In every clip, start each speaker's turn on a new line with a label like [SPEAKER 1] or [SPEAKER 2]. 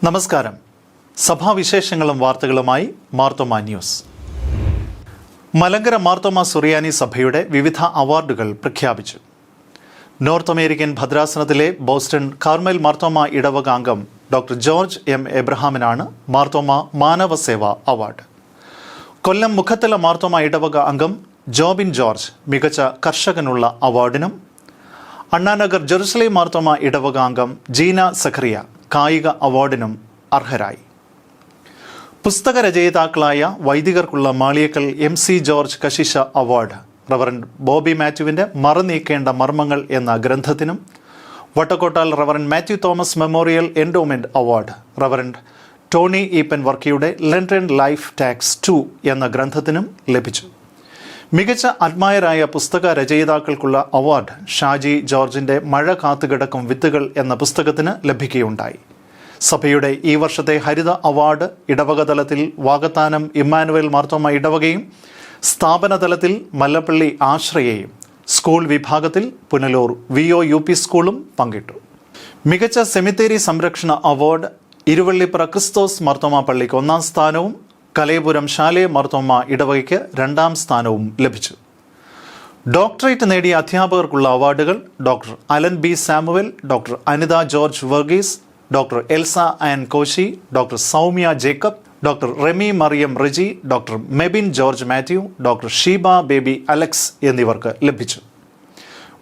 [SPEAKER 1] നമസ്കാരം. സഭാവിശേഷങ്ങളും വാർത്തകളുമായി മാർത്തോമ ന്യൂസ്. മലങ്കര മാർത്തോമ സുറിയാനി സഭയുടെ വിവിധ അവാർഡുകൾ പ്രഖ്യാപിച്ചു. നോർത്ത് അമേരിക്കൻ ഭദ്രാസനത്തിലെ ബോസ്റ്റൺ കാർമൽ മാർത്തോമ ഇടവക അംഗം ഡോക്ടർ ജോർജ് എം എബ്രഹാമിനാണ് മാർത്തോമ മാനവസേവ അവാർഡ്. കൊല്ലം മുഖത്തല മാർത്തോമ ഇടവക അംഗം ജോബിൻ ജോർജ് മികച്ച കർഷകനുള്ള അവാർഡിനും, അണ്ണാനഗർ ജെറുസലേം മാർത്തോമ ഇടവക അംഗം ജീന സഖറിയ കായിക അവാർഡിനും അർഹരായി. പുസ്തക രചയിതാക്കളായ വൈദികർക്കുള്ള Maliyekkal MC George Kasheesha award Reverend Bobby മാത്യുവിൻ്റെ മറനീക്കേണ്ട മർമ്മങ്ങൾ എന്ന ഗ്രന്ഥത്തിനും, Vattakottal Reverend Mathew Thomas memorial endowment award Reverend Tony Eapen വർക്കിയുടെ ലണ്ടൻ ലൈഫ് ടാക്സ് 2 എന്ന ഗ്രന്ഥത്തിനും ലഭിച്ചു. മികച്ച അഡ്മയറായ പുസ്തക രചയിതാക്കൾക്കുള്ള അവാർഡ് ഷാജി ജോർജിൻ്റെ മഴ കാത്തുകിടക്കും വിത്തുകൾ എന്ന പുസ്തകത്തിന് ലഭിക്കുകയുണ്ടായി. സഭയുടെ ഈ വർഷത്തെ ഹരിത അവാർഡ് ഇടവക തലത്തിൽ വാകത്താനം ഇമ്മാനുവേൽ മാർത്തോമ ഇടവകയും, സ്ഥാപന തലത്തിൽ മല്ലപ്പള്ളി ആശ്രയയും, സ്കൂൾ വിഭാഗത്തിൽ പുനലൂർ VOUP സ്കൂളും പങ്കിട്ടു. മികച്ച സെമിത്തേരി സംരക്ഷണ അവാർഡ് ഇരുവള്ളിപ്പുറ ക്രിസ്തോസ് മാർത്തോമ പള്ളിക്ക് 1ാം സ്ഥാനവും കലയപുരം ശാലെ മാർത്തോമ ഇടവകയ്ക്ക് 2ാം സ്ഥാനവും ലഭിച്ചു. ഡോക്ടറേറ്റ് നേടിയ അധ്യാപകർക്കുള്ള അവാർഡുകൾ doctor Alan B Samuel, doctor Anitha George Varghese, doctor Elsa Ann Koshy, doctor Soumya Jacob, doctor Remi Mariam Riji, doctor Mebin George Mathew, doctor Sheeba Baby Alex എന്നിവർക്ക് ലഭിച്ചു.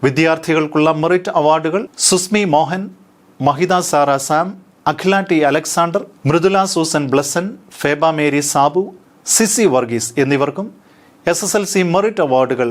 [SPEAKER 1] വിദ്യാർത്ഥികൾക്കുള്ള മെറിറ്റ് അവാർഡുകൾ സുസ്മി മോഹൻ, മഹിത സാറ സാം, അഖില T അലക്സാണ്ടർ, മൃദുല സൂസൻ ബ്ലസൻ, ഫേബ മേരി സാബു, സിസി വർഗീസ് എന്നിവർക്കും, SSLC മെറിറ്റ് അവാർഡുകൾ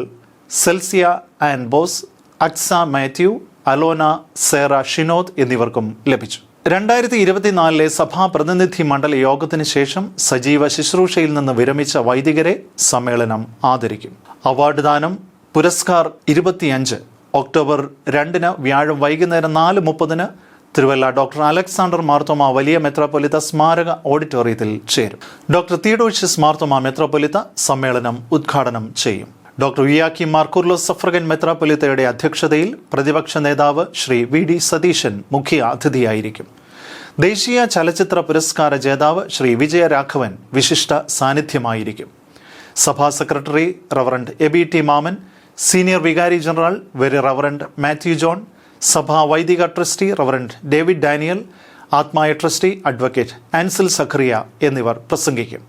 [SPEAKER 1] സെൽസിയ ആൻ ബോസ്, അക്സ മാത്യു, അലോന സേറ ഷിനോദ് എന്നിവർക്കും ലഭിച്ചു. 2024 സഭാ പ്രതിനിധി മണ്ഡല യോഗത്തിന് ശേഷം സജീവ ശുശ്രൂഷയിൽ നിന്ന് വിരമിച്ച വൈദികരെ സമ്മേളനം ആദരിക്കും. അവാർഡ് ദാനം പുരസ്കാർ 25 ഒക്ടോബർ 2 വ്യാഴം വൈകുന്നേരം 4:30 തിരുവല്ല ഡോക്ടർ അലക്സാണ്ടർ മാർത്തോമ വലിയ മെത്രാപ്പൊലിത്ത സ്മാരക ഓഡിറ്റോറിയത്തിൽ ചേരും. ഡോക്ടർ തിയോഡോഷ്യസ് മാർത്തോമ മെത്രാപ്പൊലിത്ത സമ്മേളനം ഉദ്ഘാടനം ചെയ്യും. ഡോക്ടർ വിയാക്കി മാർ കുർലോസ് സഫ്രഗൻ മെത്രാപ്പൊലിത്തയുടെ അധ്യക്ഷതയിൽ പ്രതിപക്ഷ നേതാവ് ശ്രീ VD സതീശൻ മുഖ്യ അതിഥിയായിരിക്കും. ദേശീയ ചലച്ചിത്ര പുരസ്കാര ജേതാവ് ശ്രീ വിജയരാഘവൻ വിശിഷ്ട സാന്നിധ്യമായിരിക്കും. സഭാ secretary Reverend EBT Mammen, senior വികാരി general very Reverend Mathew John, സഭാ വൈദിക ട്രസ്റ്റി റവറൻഡ് ഡേവിഡ് ഡാനിയൽ, ആത്മായ ട്രസ്റ്റി അഡ്വക്കേറ്റ് ആൻസിൽ സഖറിയ എന്നിവർ പ്രസംഗിക്കും.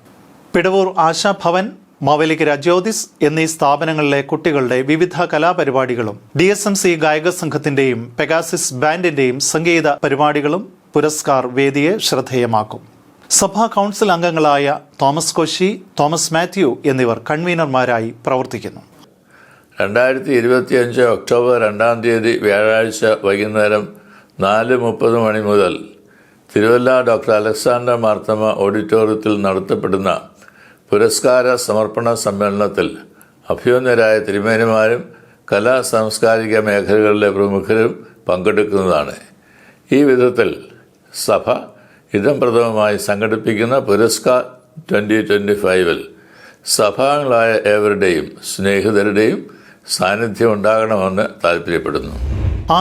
[SPEAKER 1] പിടവൂർ ആശാഭവൻ, മാവേലിക്കര ജ്യോതിസ് എന്നീ സ്ഥാപനങ്ങളിലെ കുട്ടികളുടെ വിവിധ കലാപരിപാടികളും DSMC ഗായക സംഘത്തിന്റെയും പെഗാസിസ് ബാൻഡിന്റെയും സംഗീത പരിപാടികളും പുരസ്കാർ വേദിയെ ശ്രദ്ധേയമാക്കും. സഭാ കൗൺസിൽ അംഗങ്ങളായ തോമസ് കോശി, തോമസ് മാത്യു എന്നിവർ കൺവീനർമാരായി പ്രവർത്തിക്കുന്നു.
[SPEAKER 2] 2025 ഒക്ടോബർ 2 വ്യാഴാഴ്ച വൈകുന്നേരം 4:30 മണി മുതൽ തിരുവല്ല ഡോക്ടർ അലക്സാണ്ടർ മാർത്തോമ ഓഡിറ്റോറിയത്തിൽ നടത്തപ്പെടുന്ന പുരസ്കാര സമർപ്പണ സമ്മേളനത്തിൽ അഭ്യുന്നതരായ തിരുമേനിമാരും കലാ സാംസ്കാരിക മേഖലകളിലെ പ്രമുഖരും പങ്കെടുക്കുന്നതാണ്. ഈ വിധത്തിൽ സഭ ഇടംപ്രഥമമായി സംഘടിപ്പിക്കുന്ന പുരസ്കാർ 2025 സഭാംഗങ്ങളായ ഏവരുടെയും സ്നേഹിതരുടെയും സാന്നിധ്യം ഉണ്ടാകണമെന്ന് താല്പര്യപ്പെടുന്നു.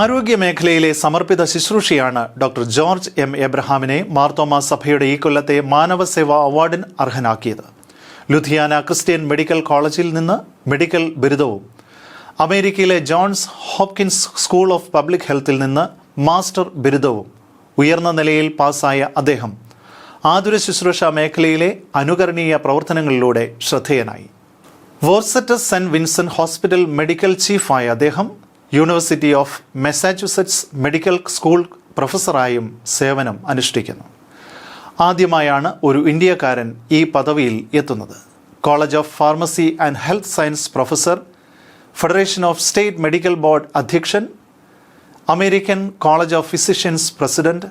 [SPEAKER 1] ആരോഗ്യ മേഖലയിലെ സമർപ്പിത ശുശ്രൂഷയാണ് ഡോക്ടർ ജോർജ് M എബ്രഹാമിനെ മാർത്തോമ സഭയുടെ ഈ കൊല്ലത്തെ മാനവസേവാ അവാർഡിന് അർഹനാക്കിയത്. ലുധിയാന ക്രിസ്ത്യൻ മെഡിക്കൽ കോളേജിൽ നിന്ന് മെഡിക്കൽ ബിരുദവും, അമേരിക്കയിലെ Johns Hopkins school of public ഹെൽത്തിൽ നിന്ന് മാസ്റ്റർ ബിരുദവും ഉയർന്ന നിലയിൽ പാസ്സായ അദ്ദേഹം ആതുര ശുശ്രൂഷ മേഖലയിലെ അനുകരണീയ പ്രവർത്തനങ്ങളിലൂടെ ശ്രദ്ധേയനായി. Worcester saint Vincent hospital medical ചീഫായ അദ്ദേഹം university of Massachusetts medical school പ്രൊഫസറായും സേവനം അനുഷ്ഠിക്കുന്നു. ആദ്യമായാണ് ഒരു ഇന്ത്യക്കാരൻ ഈ പദവിയിൽ എത്തുന്നത്. College of pharmacy and health science professor, federation of state medical board അധ്യക്ഷൻ, American college of physicians president,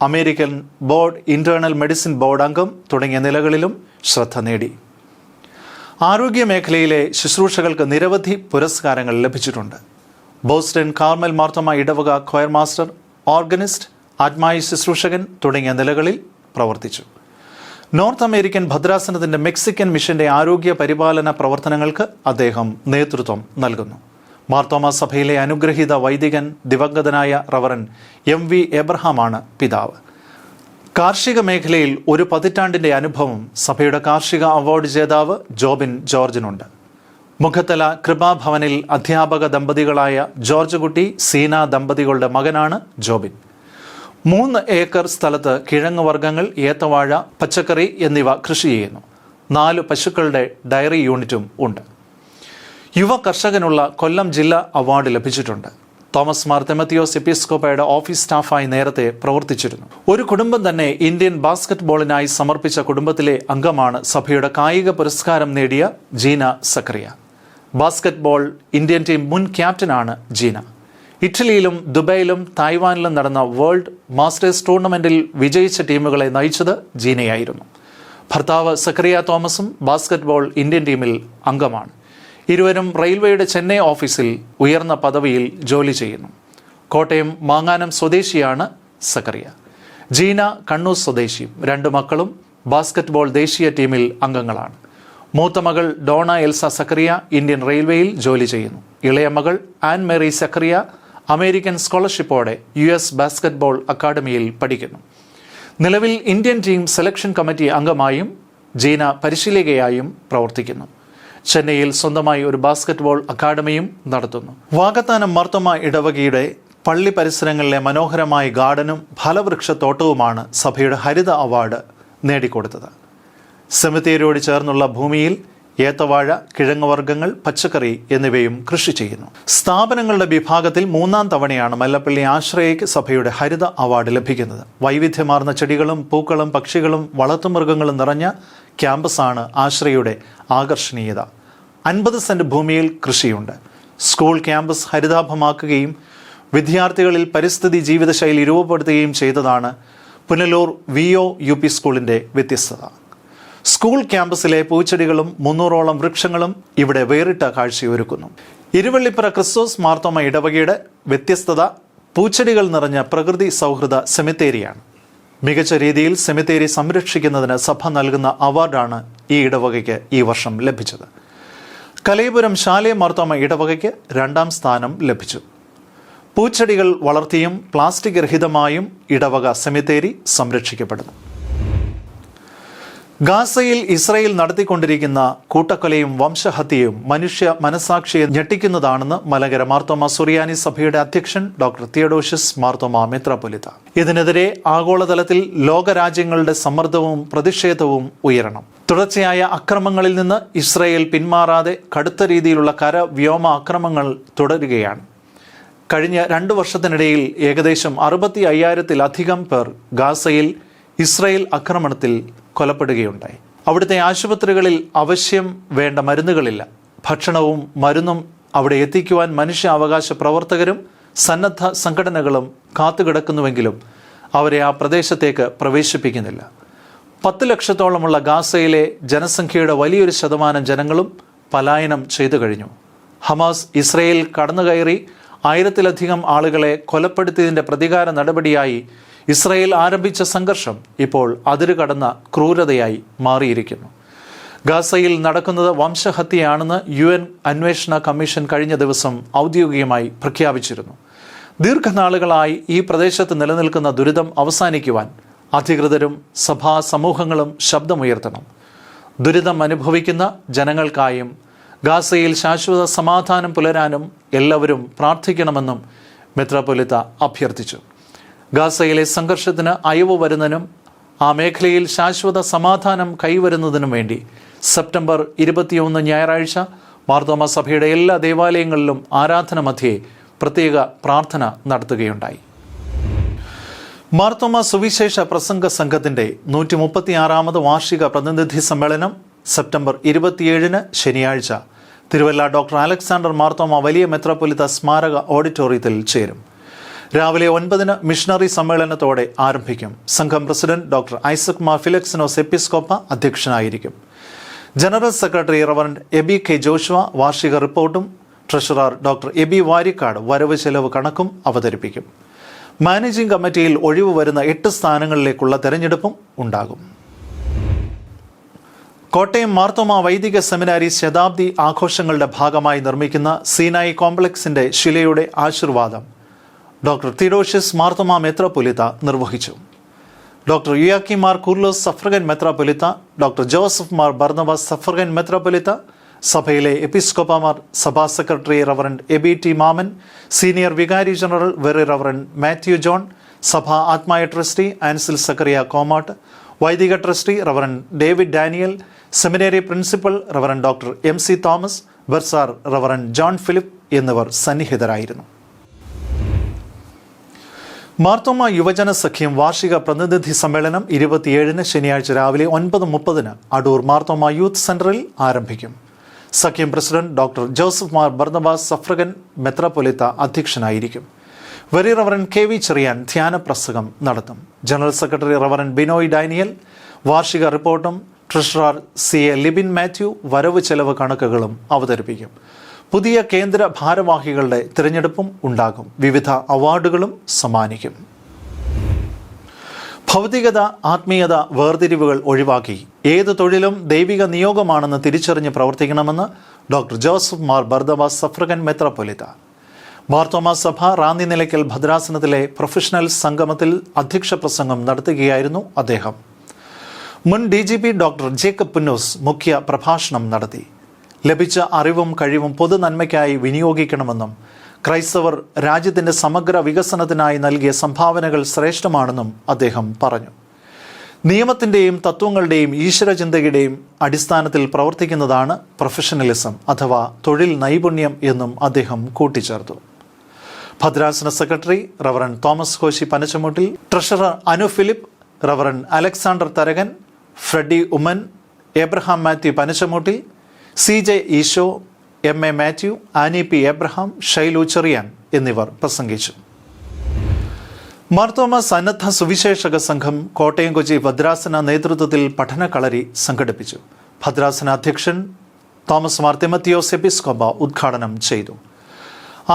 [SPEAKER 1] American board internal medicine board അംഗം തുടങ്ങിയ നിലകളിലും ശ്രദ്ധ നേടി. ആരോഗ്യ മേഖലയിലെ ശുശ്രൂഷകൾക്ക് നിരവധി പുരസ്കാരങ്ങൾ ലഭിച്ചിട്ടുണ്ട്. ബോസ്റ്റൺ കാർമൽ മാർത്തോമ ഇടവക ക്വയർ മാസ്റ്റർ, ഓർഗനിസ്റ്റ്, ആത്മായ ശുശ്രൂഷകൻ തുടങ്ങിയ നിലകളിൽ പ്രവർത്തിച്ചു. നോർത്ത് അമേരിക്കൻ ഭദ്രാസനത്തിൻ്റെ മെക്സിക്കൻ മിഷന്റെ ആരോഗ്യ പരിപാലന പ്രവർത്തനങ്ങൾക്ക് അദ്ദേഹം നേതൃത്വം നൽകുന്നു. മാർത്തോമ സഭയിലെ അനുഗ്രഹീത വൈദികൻ ദിവംഗതനായ റവറൻ MV എബ്രഹാമാണ് പിതാവ്. കാർഷിക മേഖലയിൽ ഒരു പതിറ്റാണ്ടിന്റെ അനുഭവം സഭയുടെ കാർഷിക അവാർഡ് ജേതാവ് ജോബിൻ ജോർജിനുണ്ട്. മുഖത്തല കൃപാഭവനിൽ അധ്യാപക ദമ്പതികളായ ജോർജ് കുട്ടി, സീന ദമ്പതികളുടെ മകനാണ് ജോബിൻ. 3 ഏക്കർ സ്ഥലത്ത് കിഴങ്ങ് വർഗ്ഗങ്ങൾ, ഏത്തവാഴ, പച്ചക്കറി എന്നിവ കൃഷി ചെയ്യുന്നു. 4 പശുക്കളുടെ ഡയറി യൂണിറ്റും ഉണ്ട്. യുവ കർഷകനുള്ള കൊല്ലം ജില്ലാ അവാർഡ് ലഭിച്ചിട്ടുണ്ട്. തോമസ് മാർ തിമത്തിയോസ് എപ്പിസ്കോപ്പയുടെ ഓഫീസ് സ്റ്റാഫായി നേരത്തെ പ്രവർത്തിച്ചിരുന്നു. ഒരു കുടുംബം തന്നെ ഇന്ത്യൻ ബാസ്കറ്റ് ബോളിനായി സമർപ്പിച്ച കുടുംബത്തിലെ അംഗമാണ് സഭയുടെ കായിക പുരസ്കാരം നേടിയ Jeena Zacharia. Basketball Indian team മുൻ ക്യാപ്റ്റനാണ് ജീന. ഇറ്റലിയിലും ദുബൈയിലും തായ്വാനിലും നടന്ന വേൾഡ് മാസ്റ്റേഴ്സ് ടൂർണമെന്റിൽ വിജയിച്ച ടീമുകളെ നയിച്ചത് ജീനയായിരുന്നു. ഭർത്താവ് സക്കറിയ തോമസും ബാസ്കറ്റ് ബോൾ ഇന്ത്യൻ ടീമിൽ അംഗമാണ്. ഇരുവരും റെയിൽവേയുടെ ചെന്നൈ ഓഫീസിൽ ഉയർന്ന പദവിയിൽ ജോലി ചെയ്യുന്നു. കോട്ടയം മാങ്ങാനം സ്വദേശിയാണ് സക്കറിയ. ജീന കണ്ണൂർ സ്വദേശിയും. 2 മക്കളും ബാസ്കറ്റ് ബോൾ ദേശീയ ടീമിൽ അംഗങ്ങളാണ്. മൂത്ത മകൾ ഡോണ എൽസ സക്കറിയ ഇന്ത്യൻ റെയിൽവേയിൽ ജോലി ചെയ്യുന്നു. ഇളയ മകൾ ആൻ മേരി സക്കറിയ അമേരിക്കൻ സ്കോളർഷിപ്പോടെ US ബാസ്കറ്റ് ബോൾ അക്കാദമിയിൽ പഠിക്കുന്നു. നിലവിൽ ഇന്ത്യൻ ടീം സെലക്ഷൻ കമ്മിറ്റി അംഗമായും ജീന പരിശീലകയായും പ്രവർത്തിക്കുന്നു. ചെന്നൈയിൽ സ്വന്തമായി ഒരു ബാസ്കറ്റ് ബോൾ അക്കാദമിയും നടത്തുന്നു. വാകത്താനം മാർത്തോമ ഇടവകയുടെ പള്ളി പരിസരങ്ങളിലെ മനോഹരമായ ഗാർഡനും ഫലവൃക്ഷത്തോട്ടവുമാണ് സഭയുടെ ഹരിത അവാർഡ് നേടിക്കൊടുത്തത്. സെമിത്തേരിയോട് ചേർന്നുള്ള ഭൂമിയിൽ ഏത്തവാഴ, കിഴങ്ങുവർഗ്ഗങ്ങൾ, പച്ചക്കറി എന്നിവയും കൃഷി ചെയ്യുന്നു. സ്ഥാപനങ്ങളുടെ വിഭാഗത്തിൽ 3ാം തവണയാണ് മല്ലപ്പള്ളി ആശ്രയയ്ക്ക് സഭയുടെ ഹരിത അവാർഡ് ലഭിക്കുന്നത്. വൈവിധ്യമാർന്ന ചെടികളും പൂക്കളും പക്ഷികളും വളർത്തുമൃഗങ്ങളും നിറഞ്ഞ ക്യാമ്പസാണ് ആശ്രയയുടെ ആകർഷണീയത. 50 സെന്റ് ഭൂമിയിൽ കൃഷിയുണ്ട്. സ്കൂൾ ക്യാമ്പസ് ഹരിതാഭമാക്കുകയും വിദ്യാർത്ഥികളിൽ പരിസ്ഥിതി ജീവിതശൈലി രൂപപ്പെടുത്തുകയും ചെയ്തതാണ് പുനലൂർ VO UP സ്കൂളിൻ്റെ വ്യത്യസ്തത. സ്കൂൾ ക്യാമ്പസിലെ പൂച്ചെടികളും 300ഓളം വൃക്ഷങ്ങളും ഇവിടെ വേറിട്ട കാഴ്ചയൊരുക്കുന്നു. ഇരുവള്ളിപ്പുറ ക്രിസ്തോസ് മാർത്തോമ ഇടവകയുടെ വ്യത്യസ്തത പൂച്ചെടികൾ നിറഞ്ഞ പ്രകൃതി സൗഹൃദ സെമിത്തേരിയാണ്. മികച്ച രീതിയിൽ സെമിത്തേരി സംരക്ഷിക്കുന്നതിന് സഭ നൽകുന്ന അവാർഡാണ് ഈ ഇടവകയ്ക്ക് ഈ വർഷം ലഭിച്ചത്. കലയപുരം ശാലേ മാർത്തോമ ഇടവകയ്ക്ക് 2ാം സ്ഥാനം ലഭിച്ചു. പൂച്ചെടികൾ വളർത്തിയും പ്ലാസ്റ്റിക് രഹിതമായും ഇടവക സെമിത്തേരി സംരക്ഷിക്കപ്പെടുന്നു. ഗാസയിൽ ഇസ്രായേൽ നടത്തിക്കൊണ്ടിരിക്കുന്ന കൂട്ടക്കൊലയും വംശഹത്യയും മനുഷ്യ മനസാക്ഷിയെ ഞെട്ടിക്കുന്നതാണെന്ന് മലങ്കര മാർത്തോമ സുറിയാനി സഭയുടെ അധ്യക്ഷൻ ഡോക്ടർ തിയഡോഷ്യസ് മാർത്തോമ മെത്രാപ്പൊലീത്ത. ഇതിനെതിരെ ആഗോളതലത്തിൽ ലോകരാജ്യങ്ങളുടെ സമ്മർദ്ദവും പ്രതിഷേധവും ഉയരണം. തുടർച്ചയായ അക്രമങ്ങളിൽ നിന്ന് ഇസ്രായേൽ പിന്മാറാതെ കടുത്ത രീതിയിലുള്ള കര വ്യോമ അക്രമങ്ങൾ തുടരുകയാണ്. കഴിഞ്ഞ 2 വർഷത്തിനിടയിൽ ഏകദേശം 65,000-ലധികം പേർ ഗാസയിൽ ഇസ്രായേൽ ആക്രമണത്തിൽ കൊലപ്പെടുകയുണ്ടായി. അവിടുത്തെ ആശുപത്രികളിൽ അവശ്യം വേണ്ട മരുന്നുകളില്ല. ഭക്ഷണവും മരുന്നും അവിടെ എത്തിക്കുവാൻ മനുഷ്യാവകാശ പ്രവർത്തകരും സന്നദ്ധ സംഘടനകളും കാത്തുകിടക്കുന്നുവെങ്കിലും അവരെ ആ പ്രദേശത്തേക്ക് പ്രവേശിപ്പിക്കുന്നില്ല. 10 ലക്ഷത്തോളമുള്ള ഗാസയിലെ ജനസംഖ്യയുടെ വലിയൊരു ശതമാനം ജനങ്ങളും പലായനം ചെയ്തു കഴിഞ്ഞു. ഹമാസ് ഇസ്രയേൽ കടന്നുകയറി 1000-ലധികം ആളുകളെ കൊലപ്പെടുത്തിയതിൻ്റെ പ്രതികാര നടപടിയായി ഇസ്രായേൽ ആരംഭിച്ച സംഘർഷം ഇപ്പോൾ അതിരുകടന്ന ക്രൂരതയായി മാറിയിരിക്കുന്നു. ഗാസയിൽ നടക്കുന്നത് വംശഹത്യയാണെന്ന് UN അന്വേഷണ കമ്മീഷൻ കഴിഞ്ഞ ദിവസം ഔദ്യോഗികമായി പ്രഖ്യാപിച്ചിരുന്നു. ദീർഘനാളുകളായി ഈ പ്രദേശത്ത് നിലനിൽക്കുന്ന ദുരിതം അവസാനിക്കുവാൻ അധികൃതരും സഭാ സമൂഹങ്ങളും ശബ്ദമുയർത്തണം. ദുരിതം അനുഭവിക്കുന്ന ജനങ്ങൾക്കായും ഗാസയിൽ ശാശ്വത സമാധാനം പുലരാനും എല്ലാവരും പ്രാർത്ഥിക്കണമെന്നും മെത്രാപ്പൊലീത്ത അഭ്യർത്ഥിച്ചു. ഗാസയിലെ സംഘർഷത്തിന് അയവ് വരുന്നതിനും ആ മേഖലയിൽ ശാശ്വത സമാധാനം കൈവരുന്നതിനും വേണ്ടി സെപ്റ്റംബർ 21 ഞായറാഴ്ച മാർത്തോമ സഭയുടെ എല്ലാ ദേവാലയങ്ങളിലും ആരാധന മധ്യേ പ്രത്യേക പ്രാർത്ഥന നടത്തുകയുണ്ടായി. മാർത്തോമ സുവിശേഷ പ്രസംഗ സംഘത്തിൻ്റെ 136ാമത് വാർഷിക പ്രതിനിധി സമ്മേളനം സെപ്റ്റംബർ 27 ശനിയാഴ്ച തിരുവല്ല ഡോക്ടർ അലക്സാണ്ടർ മാർത്തോമ വലിയ മെത്രാപ്പൊലീത്ത സ്മാരക ഓഡിറ്റോറിയത്തിൽ ചേരും. രാവിലെ 9 മിഷണറി സമ്മേളനത്തോടെ ആരംഭിക്കും. സംഘം പ്രസിഡന്റ് ഡോക്ടർ ഐസക് മാർ ഫിലിക്സിനോസ് എപ്പിസ്കോപ്പ അധ്യക്ഷനായിരിക്കും. General secretary reverend Aby K Joshua വാർഷിക റിപ്പോർട്ടും ട്രഷറർ ഡോക്ടർ എബി വാരിക്കാട് വരവ് ചെലവ് കണക്കും അവതരിപ്പിക്കും. മാനേജിംഗ് കമ്മിറ്റിയിൽ ഒഴിവ് വരുന്ന 8 സ്ഥാനങ്ങളിലേക്കുള്ള തെരഞ്ഞെടുപ്പും ഉണ്ടാകും. കോട്ടയം മാർത്തോമ വൈദിക സെമിനാരി ശതാബ്ദി ആഘോഷങ്ങളുടെ ഭാഗമായി നിർമ്മിക്കുന്ന സീനായി കോംപ്ലക്സിന്റെ ശിലയുടെ ആശീർവാദം ഡോക്ടർ തിയഡോഷ്യസ് മാർത്തോമ മെത്രാപ്പൊലീത്ത നിർവഹിച്ചു. ഡോക്ടർ യുയാക്കി മാർ കൂർലോസ് സഫ്രഗൻ മെത്രാപ്പൊലിത്ത, doctor Joseph Mar Barnabas suffragan മെത്രാപ്പൊലിത്ത, സഭയിലെ എപ്പിസ്കോപ്പമാർ, സഭാ secretary Reverend Abi T Mammen, senior വികാരി general very Reverend Mathew John, സഭാ ആത്മായ ട്രസ്റ്റി ആൻസിൽ സക്കറിയ കോമാട്ട്, വൈദിക trustee Reverend David Daniel, seminary principal Reverend doctor MC Thomas, bursar Reverend John Philip എന്നിവർ സന്നിഹിതരായിരുന്നു. മാർത്തോമ യുവജന സഖ്യം വാർഷിക പ്രതിനിധി സമ്മേളനം 27 ശനിയാഴ്ച രാവിലെ 9:30 അടൂർ മാർത്തോമ യൂത്ത് സെന്ററിൽ ആരംഭിക്കും. സഖ്യം president doctor Joseph Mar Barnabas suffragan മെത്രാപ്പൊലിത്ത അധ്യക്ഷനായിരിക്കും. വെറി റവറൻഡ് KV ചെറിയാൻ ധ്യാന പ്രസംഗം നടത്തും. General secretary Reverend Binoy Daniel വാർഷിക റിപ്പോർട്ടും ട്രഷറർ CA ലിബിൻ മാത്യു വരവ് ചെലവ് കണക്കുകളും അവതരിപ്പിക്കും. പുതിയ കേന്ദ്ര ഭാരവാഹികളുടെ തിരഞ്ഞെടുപ്പും ഉണ്ടാകും. വിവിധ അവാർഡുകളും സമ്മാനിക്കും. ഭൗതികത, ആത്മീയത വേർതിരിവുകൾ ഒഴിവാക്കി ഏത് തൊഴിലും ദൈവിക നിയോഗമാണെന്ന് തിരിച്ചറിഞ്ഞ് പ്രവർത്തിക്കണമെന്ന് doctor Joseph Mar Barnabas suffragan മെത്രാപ്പൊലിത്ത. മാർത്തോമ സഭ റാന്നി നിലയ്ക്കൽ ഭദ്രാസനത്തിലെ പ്രൊഫഷണൽ സംഗമത്തിൽ അധ്യക്ഷ പ്രസംഗം നടത്തുകയായിരുന്നു അദ്ദേഹം. മുൻ DGP ഡോക്ടർ ജേക്കബ് പുന്നൂസ് മുഖ്യ പ്രഭാഷണം നടത്തി. ലഭിച്ച അറിവും കഴിവും പൊതു നന്മയ്ക്കായി വിനിയോഗിക്കണമെന്നും ക്രൈസ്തവർ രാജ്യത്തിൻ്റെ സമഗ്ര വികസനത്തിനായി നൽകിയ സംഭാവനകൾ ശ്രേഷ്ഠമാണെന്നും അദ്ദേഹം പറഞ്ഞു. നിയമത്തിൻ്റെയും തത്വങ്ങളുടെയും ഈശ്വരചിന്തയുടെയും അടിസ്ഥാനത്തിൽ പ്രവർത്തിക്കുന്നതാണ് പ്രൊഫഷണലിസം അഥവാ തൊഴിൽ നൈപുണ്യം എന്നും അദ്ദേഹം കൂട്ടിച്ചേർത്തു. ഭദ്രാസന secretary Reverend Thomas Koshy Panachamoottil, treasurer Anu Philip, Reverend Alexander Tharakan, Freddy Oommen, Abraham Mathew Panachamoottil, CJ Easo, MA Mathew, Annie P Abraham, Shailu Cherian എന്നിവർ പ്രസംഗിച്ചു. മാർത്തോമ സന്നദ്ധ സുവിശേഷക സംഘം കോട്ടയം കൊച്ചി ഭദ്രാസന നേതൃത്വത്തിൽ പഠനക്കളരി സംഘടിപ്പിച്ചു. ഭദ്രാസന അധ്യക്ഷൻ തോമസ് മാർ തിമത്തിയോസ് എപ്പിസ്കോപ്പ ഉദ്ഘാടനം ചെയ്തു.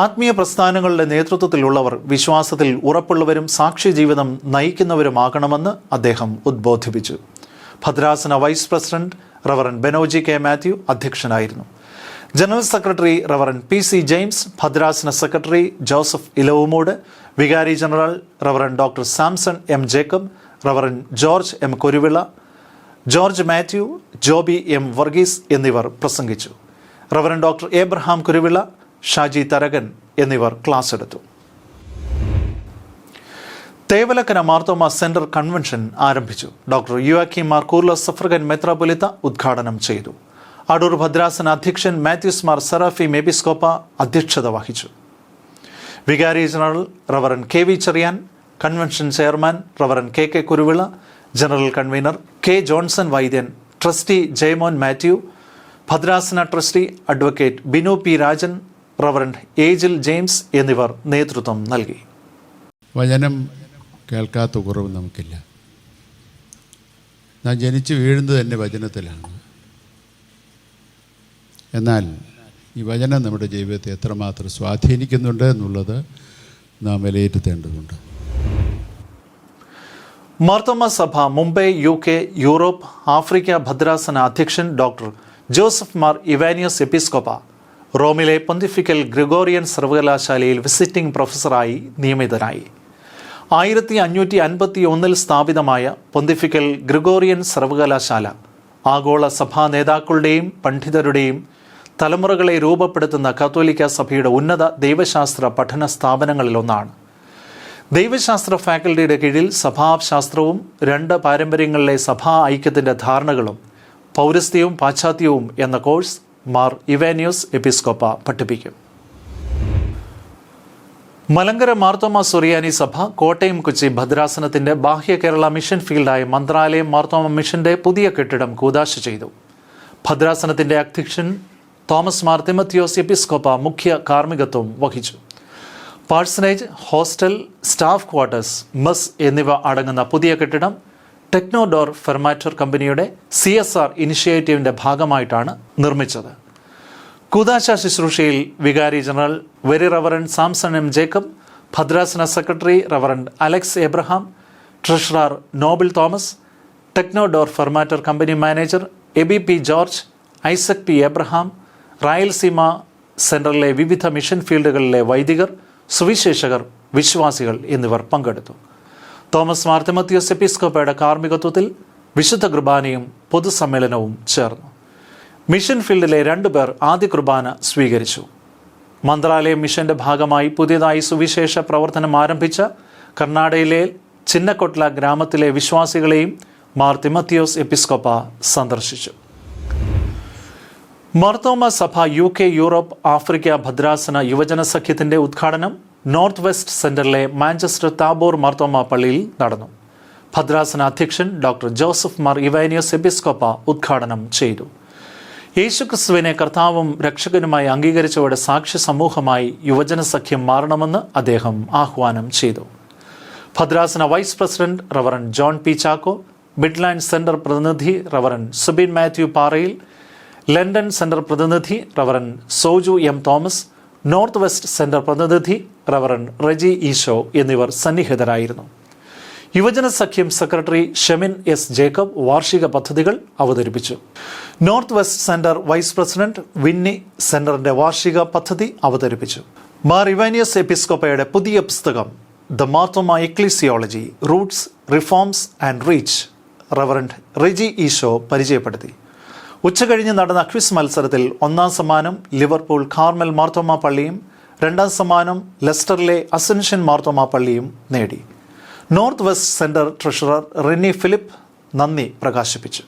[SPEAKER 1] ആത്മീയ പ്രസ്ഥാനങ്ങളുടെ നേതൃത്വത്തിലുള്ളവർ വിശ്വാസത്തിൽ ഉറപ്പുള്ളവരും സാക്ഷി ജീവിതം നയിക്കുന്നവരുമാകണമെന്ന് അദ്ദേഹം ഉദ്ബോധിപ്പിച്ചു. ഭദ്രാസന vice president Reverend Benoji K Mathew അധ്യക്ഷനായിരുന്നു. General secretary Reverend PC James, ഭദ്രാസന സെക്രട്ടറി ജോസഫ് ഇലവുമൂട്, വികാരി general Reverend doctor Samson M Jacob, Reverend George M Kuruvilla, George Mathew, Joby M Varghese എന്നിവർ പ്രസംഗിച്ചു. Reverend doctor Abraham Kuruvilla, Shaji Tharakan എന്നിവർ ക്ലാസ് എടുത്തു. തേവലക്കര മാർത്തോമ സെന്റർ കൺവെൻഷൻ ആരംഭിച്ചു. ഡോക്ടർ യുയാക്കി മാർ കൂർലോസ് സഫ്രഗൻ മെത്രാപ്പൊലിത്ത ഉദ്ഘാടനം ചെയ്തു. അടൂർ ഭദ്രാസന അധ്യക്ഷൻ മാത്യൂസ് മാർ സെറാഫീം എപ്പിസ്കോപ്പ അധ്യക്ഷത വഹിച്ചു. വികാരി general Reverend KV Cherian, convention chairman Reverend KK Kuruvilla, general convener K Johnson Vaidyan, trustee Jayamon Mathew, ഭദ്രാസന trustee advocate Binu P Rajan, Reverend Ejil James എന്നിവർ നേതൃത്വം നൽകി.
[SPEAKER 3] വചനം കേൾക്കാത്ത കുറവ് നമുക്കില്ല. നാം ജനിച്ചു വീഴുന്നത് തന്നെ വചനത്തിലാണ്. എന്നാൽ ഈ വചനം നമ്മുടെ ജീവിതത്തെ എത്രമാത്രം സ്വാധീനിക്കുന്നുണ്ട് എന്നുള്ളത് നാം വിലയിരുത്തേണ്ടതുണ്ട്.
[SPEAKER 1] മാർത്തോമ സഭ മുംബൈ, UK, യൂറോപ്പ്, ആഫ്രിക്ക ഭദ്രാസന അധ്യക്ഷൻ ഡോക്ടർ ജോസഫ് മാർ ഇവാനിയോസ് എപ്പിസ്കോപ്പ റോമിലെ പൊന്തിഫിക്കൽ ഗ്രിഗോറിയൻ സർവകലാശാലയിൽ വിസിറ്റിംഗ് പ്രൊഫസറായി നിയമിതനായി. 1551 സ്ഥാപിതമായ പൊന്തിഫിക്കൽ ഗ്രിഗോറിയൻ സർവകലാശാല ആഗോള സഭാ നേതാക്കളുടെയും പണ്ഡിതരുടെയും തലമുറകളെ രൂപപ്പെടുത്തുന്ന കത്തോലിക്ക സഭയുടെ ഉന്നത ദൈവശാസ്ത്ര പഠന സ്ഥാപനങ്ങളിലൊന്നാണ്. ദൈവശാസ്ത്ര ഫാക്കൽറ്റിയുടെ കീഴിൽ സഭാശാസ്ത്രവും 2 പാരമ്പര്യങ്ങളിലെ സഭാ ഐക്യത്തിൻ്റെ ധാരണകളും പൗരസ്ത്യവും പാശ്ചാത്യവും എന്ന കോഴ്സ് മാർ ഇവാനിയോസ് എപ്പിസ്കോപ്പ പഠിപ്പിക്കും. മലങ്കര മാർത്തോമ സുറിയാനി സഭ കോട്ടയം കൊച്ചി ഭദ്രാസനത്തിൻ്റെ ബാഹ്യ കേരള മിഷൻ ഫീൽഡായ മന്ത്രാലയം മാർത്തോമ മിഷന്റെ പുതിയ കെട്ടിടം കൂദാശ ചെയ്തു. ഭദ്രാസനത്തിൻ്റെ അധ്യക്ഷൻ തോമസ് മാർ തിമത്തിയോസ് എപ്പിസ്കോപ്പ മുഖ്യ കാർമ്മികത്വം വഹിച്ചു. Parsonage, hostel, staff quarters, mess എന്നിവ അടങ്ങുന്ന പുതിയ കെട്ടിടം ടെക്നോഡോർ ഫെർമാറ്റർ കമ്പനിയുടെ CSR ഇനിഷ്യേറ്റീവിൻ്റെ ഭാഗമായിട്ടാണ് നിർമ്മിച്ചത്. കൂദാശ ശുശ്രൂഷയിൽ വികാരി general very Reverend Samson M Jacob, ഭദ്രാസന secretary Reverend Alex Abraham, treasurer Noble Thomas, techno door Fermator company manager Abi P George, Isaac P Abraham, Rayalaseema സെൻറ്ററിലെ വിവിധ മിഷൻ ഫീൽഡുകളിലെ വൈദികർ, സുവിശേഷകർ, വിശ്വാസികൾ എന്നിവർ പങ്കെടുത്തു. തോമസ് മാർ തിമോത്തിയോസ് എപ്പിസ്കോപ്പയുടെ കാർമ്മികത്വത്തിൽ വിശുദ്ധ കുർബാനയും പൊതുസമ്മേളനവും ചേർന്നു. മിഷൻ ഫീൽഡിലെ 2 പേർ ആദ്യ കുർബാന സ്വീകരിച്ചു. മന്ത്രാലയം മിഷന്റെ ഭാഗമായി പുതിയതായി സുവിശേഷ പ്രവർത്തനം ആരംഭിച്ച കർണാടകയിലെ ചിന്നക്കൊട്ട്ല ഗ്രാമത്തിലെ വിശ്വാസികളെയും മാർ തിമോത്തിയോസ് എപ്പിസ്കോപ്പ സന്ദർശിച്ചു. മാർത്തോമ സഭ UK, യൂറോപ്പ്, ആഫ്രിക്ക ഭദ്രാസന യുവജന സഖ്യത്തിന്റെ ഉദ്ഘാടനം നോർത്ത് വെസ്റ്റ് സെന്ററിലെ മാഞ്ചസ്റ്റർ താബോർ മാർത്തോമ പള്ളിയിൽ നടന്നു. ഭദ്രാസന അധ്യക്ഷൻ ഡോക്ടർ ജോസഫ് മാർ ഇവാനിയോസ് എപ്പിസ്കോപ്പ ഉദ്ഘാടനം ചെയ്തു. യേശുക്രിസ്തുവിനെ കർത്താവും രക്ഷകനുമായി അംഗീകരിച്ചവരുടെ സാക്ഷ്യ സമൂഹമായി യുവജന സഖ്യം മാറണമെന്ന് അദ്ദേഹം ആഹ്വാനം ചെയ്തു. ഭദ്രാസന vice president Reverend John P Chacko, Midland centre പ്രതിനിധി Reverend Subin Mathew Parayil, London centre പ്രതിനിധി Reverend Soju M Thomas, north west centre പ്രതിനിധി റവറൻ റെജി ഈശോ എന്നിവർ സന്നിഹിതരായിരുന്നു. യുവജന സഖ്യം സെക്രട്ടറി ഷെമിൻ എസ് ജേക്കബ് വാർഷിക പദ്ധതികൾ അവതരിപ്പിച്ചു. North west centre vice president വിന്നി സെന്ററിന്റെ വാർഷിക പദ്ധതി അവതരിപ്പിച്ചു. മാർ ഇവാനിയോസ് എപ്പിസ്കോപ്പയുടെ പുതിയ പുസ്തകം the Marthoma ecclesiology, roots, reforms and reach reverend Reji Eesho പരിചയപ്പെടുത്തി. ഉച്ചകഴിഞ്ഞ് നടന്ന ക്വിസ് മത്സരത്തിൽ 1ാം സമ്മാനം ലിവർപൂൾ കാർമൽ മാർത്തോമ പള്ളിയും 2ാം സമ്മാനം ലെസ്റ്ററിലെ അസെൻഷൻ മാർത്തോമ പള്ളിയും നേടി. North west centre treasurer Rini Philip നന്ദി പ്രകാശിപ്പിച്ചു.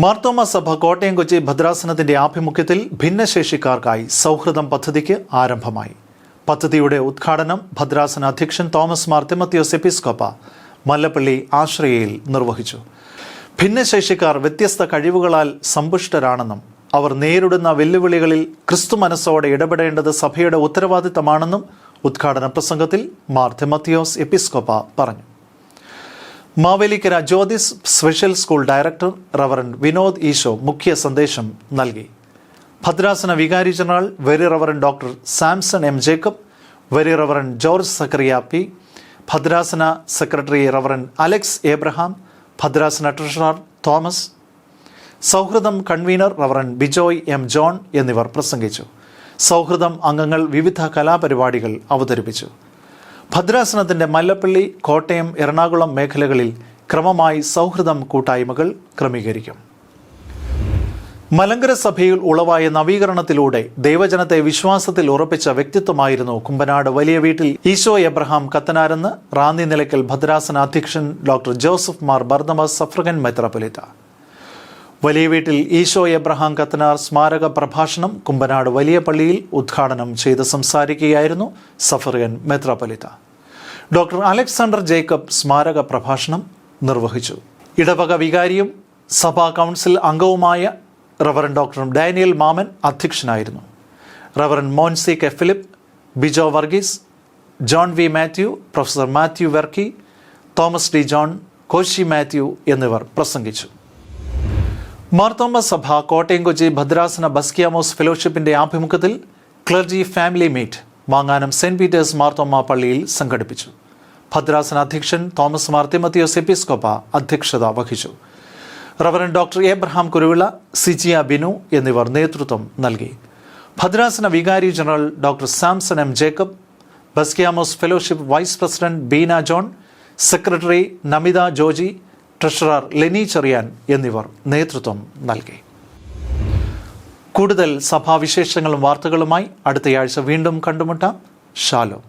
[SPEAKER 1] മാർത്തോമ സഭ കോട്ടയം കൊച്ചി ഭദ്രാസനത്തിന്റെ ആഭിമുഖ്യത്തിൽ ഭിന്നശേഷിക്കാർക്കായി സൗഹൃദം പദ്ധതിക്ക് ആരംഭമായി. പദ്ധതിയുടെ ഉദ്ഘാടനം ഭദ്രാസന അധ്യക്ഷൻ തോമസ് മാർ തിമോത്തിയോസ് എപ്പിസ്കോപ്പ മല്ലപ്പള്ളി ആശ്രയയിൽ നിർവഹിച്ചു. ഭിന്നശേഷിക്കാർ വ്യത്യസ്ത കഴിവുകളാൽ സമ്പുഷ്ടരാണെന്നും അവർ നേരിടുന്ന വെല്ലുവിളികളിൽ ക്രിസ്തു മനസ്സോടെ ഇടപെടേണ്ടത് സഭയുടെ ഉത്തരവാദിത്തമാണെന്നും ഉദ്ഘാടന പ്രസംഗത്തിൽ മാർ തിമോത്തിയോസ് എപ്പിസ്കോപ്പ പറഞ്ഞു. Mavelikkara Jyothis special school director Reverend Vinod Easo മുഖ്യ സന്ദേശം നൽകി. ഭദ്രാസന വികാരി general very Reverend doctor Samson M Jacob, very Reverend George Zacharia P, ഭദ്രാസന സെക്രട്ടറി റവറൻ അലക്സ് ഏബ്രഹാം, ഭദ്രാസന ട്രഷറർ തോമസ്, സൗഹൃദം convener Reverend Bijoy M John എന്നിവർ പ്രസംഗിച്ചു. സൗഹൃദം അംഗങ്ങൾ വിവിധ കലാപരിപാടികൾ അവതരിപ്പിച്ചു. ഭദ്രാസനത്തിന്റെ മല്ലപ്പള്ളി, കോട്ടയം, എറണാകുളം മേഖലകളിൽ ക്രമമായി സൗഹൃദം കൂട്ടായ്മകൾ ക്രമീകരിക്കും. മലങ്കര സഭയിൽ ഉളവായ നവീകരണത്തിലൂടെ ദൈവജനത്തെ വിശ്വാസത്തിൽ ഉറപ്പിച്ച വ്യക്തിത്വമായിരുന്നു കുമ്പനാട് വലിയ വീട്ടിൽ ഈശോ എബ്രഹാം കത്തനാരെന്ന് റാന്നി നിലയ്ക്കൽ ഭദ്രാസന അധ്യക്ഷൻ doctor Joseph Mar Barnabas suffragan മെത്രാപ്പൊലീത്ത. വലിയ വീട്ടിൽ ഈശോ എബ്രഹാം കത്തനാർ സ്മാരക പ്രഭാഷണം കുമ്പനാട് വലിയ പള്ളിയിൽ ഉദ്ഘാടനം ചെയ്ത് സംസാരിക്കുകയായിരുന്നു സഫ്രഗൻ മെത്രാപ്പൊലീത്ത. ഡോക്ടർ അലക്സാണ്ടർ ജേക്കബ് സ്മാരക പ്രഭാഷണം നിർവഹിച്ചു. ഇടവക വികാരിയും സഭാ കൗൺസിൽ അംഗവുമായ റവറൻ ഡോക്ടർ ഡാനിയൽ മാമൻ അധ്യക്ഷനായിരുന്നു. Reverend Moncy K Philip, Bijo Varghese, John V Mathew, professor Mathew Verky, Thomas D John, Koshy Mathew എന്നിവർ പ്രസംഗിച്ചു. മാർത്തോമ സഭ കോട്ടയം കൊച്ചി ഭദ്രാസന ബസ്കിയാമോസ് ഫെലോഷിപ്പിന്റെ ആഭിമുഖ്യത്തിൽ ക്ലർജി ഫാമിലി മീറ്റ് മാങ്ങാനം സെന്റ് പീറ്റേഴ്സ് മാർത്തോമ പള്ളിയിൽ സംഘടിപ്പിച്ചു. ഭദ്രാസന അധ്യക്ഷൻ തോമസ് മാർ തിമോത്തിയോസ് എപ്പിസ്കോപ്പ അധ്യക്ഷത വഹിച്ചു. Reverend doctor Abraham Kuruvilla, Sijiya Binu എന്നിവർ നേതൃത്വം നൽകി. ഭദ്രാസന വികാരി general doctor Samson M Jacob, Baskiyamos fellowship vice president Beena John, secretary Namitha Joji, treasurer Leni Cherian എന്നിവർ നേതൃത്വം നൽകി. കൂടുതൽ സഭാവിശേഷങ്ങളും വാർത്തകളുമായി അടുത്തയാഴ്ച വീണ്ടും കണ്ടുമുട്ടാം. ഷാലോം.